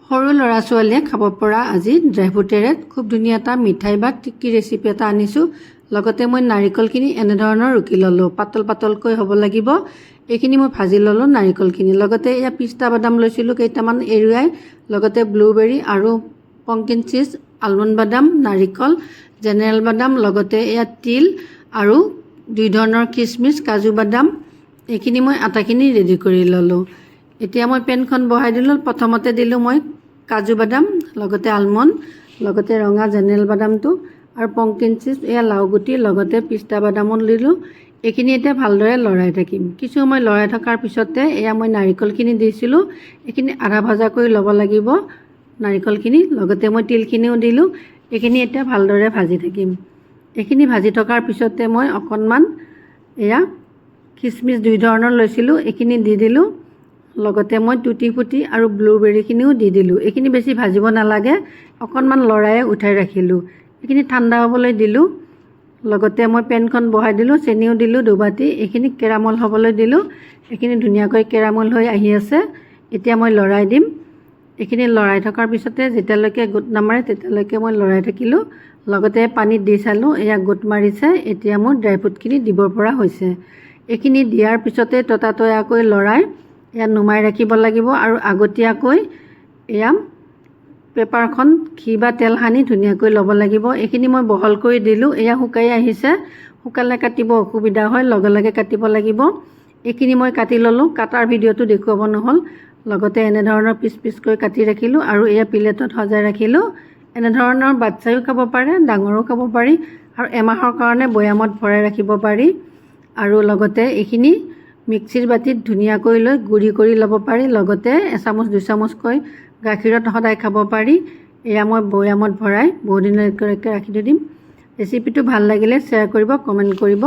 সৰু ল'ৰা ছোৱালীয়ে খাব পৰা আজি ড্ৰাই ফ্ৰুটেৰে খুব ধুনীয়া এটা মিঠাই বা টিক্কি ৰেচিপি এটা আনিছোঁ। লগতে মই নাৰিকলখিনি এনেধৰণৰ ৰুকি ল'লোঁ, পাতল পাতলকৈ হ'ব লাগিব। এইখিনি মই ভাজি ল'লোঁ নাৰিকলখিনি। লগতে এয়া পিস্তা বাদাম লৈছিলোঁ কেইটামান এৰুৱাই, লগতে ব্লুবেৰী আৰু পম্পকিন চিজ, আলমণ্ড বাদাম, নাৰিকল, জেনেৰেল বাদাম, লগতে এয়া তিল আৰু দুই ধৰণৰ কিচমিচ, কাজু বাদাম। এইখিনি মই আটাখিনি ৰেডি কৰি ল'লোঁ। এতিয়া মই পেনখন বহাই দিলোঁ। প্ৰথমতে দিলোঁ মই কাজু বাদাম, লগতে আলমণ্ড, লগতে ৰঙা জেনেৰেল বাদামটো আৰু পম্পকিন চিজ, এয়া লাও গুটি, লগতে পিস্তা বাদামো দিলোঁ। এইখিনি এতিয়া ভালদৰে লৰাই থাকিম। কিছু সময় লৰাই থকাৰ পিছতে এয়া মই নাৰিকলখিনি দিছিলোঁ। এইখিনি আধা ভজা কৰি ল'ব লাগিব নাৰিকলখিনি। লগতে মই তিলখিনিও দিলোঁ। এইখিনি এতিয়া ভালদৰে ভাজি থাকিম। এইখিনি ভাজি থকাৰ পিছতে মই অকণমান এয়া কিচমিচ দুই ধৰণৰ লৈছিলোঁ, এইখিনি দি দিলোঁ। লগতে মই টুটি ফুটি আৰু ব্লুবেৰীখিনিও দি দিলোঁ। এইখিনি বেছি ভাজিব নালাগে, অকণমান লৰাই উঠাই ৰাখিলোঁ। এইখিনি ঠাণ্ডা হ'বলৈ দিলোঁ। লগতে মই পেনখন বহাই দিলোঁ, চেনিও দিলোঁ দুবাটি। এইখিনি কেৰামল হ'বলৈ দিলোঁ। এইখিনি ধুনীয়াকৈ কেৰামল হৈ আহি আছে। এতিয়া মই লৰাই দিম। এইখিনি লৰাই থকাৰ পিছতে যেতিয়ালৈকে গোট নামাৰে তেতিয়ালৈকে মই লৰাই থাকিলোঁ। লগতে পানীত দি চালোঁ, এয়া গোট মাৰিছে। এতিয়া মোৰ ড্ৰাই ফ্ৰুটখিনি দিব পৰা হৈছে। এইখিনি দিয়াৰ পিছতে ততাতৈয়াকৈ লৰাই এয়া নুমাই ৰাখিব লাগিব আৰু আগতীয়াকৈ এয়া পেপাৰখন ঘি বা তেল সানি ধুনীয়াকৈ ল'ব লাগিব। এইখিনি মই বহল কৰি দিলোঁ। এয়া শুকাই আহিছে। শুকালে কাটিব অসুবিধা হয়, লগে লগে কাটিব লাগিব। এইখিনি মই কাটি ল'লোঁ। কাটাৰ ভিডিঅ'টো দেখুৱাব নহ'ল। লগতে এনেধৰণৰ পিচ পিচকৈ কাটি ৰাখিলোঁ আৰু এয়া প্লেটত সজাই ৰাখিলোঁ। এনেধৰণৰ বাচ্ছায়ো খাব পাৰে, ডাঙৰো খাব পাৰি আৰু এমাহৰ কাৰণে বৈয়ামত ভৰাই ৰাখিব পাৰি। আৰু লগতে এইখিনি মিক্সিৰ বাতিত ধুনীয়াকৈ লৈ গুড়ি কৰি ল'ব পাৰি। লগতে এচামুচ দুচামুচকৈ গাখীৰত সদায় খাব পাৰি। এয়া মই বৈয়ামত ভৰাই বহুদিনলৈকে ৰাখি থৈ দিম। ৰেচিপিটো ভাল লাগিলে শ্বেয়াৰ কৰিব, কমেণ্ট কৰিব।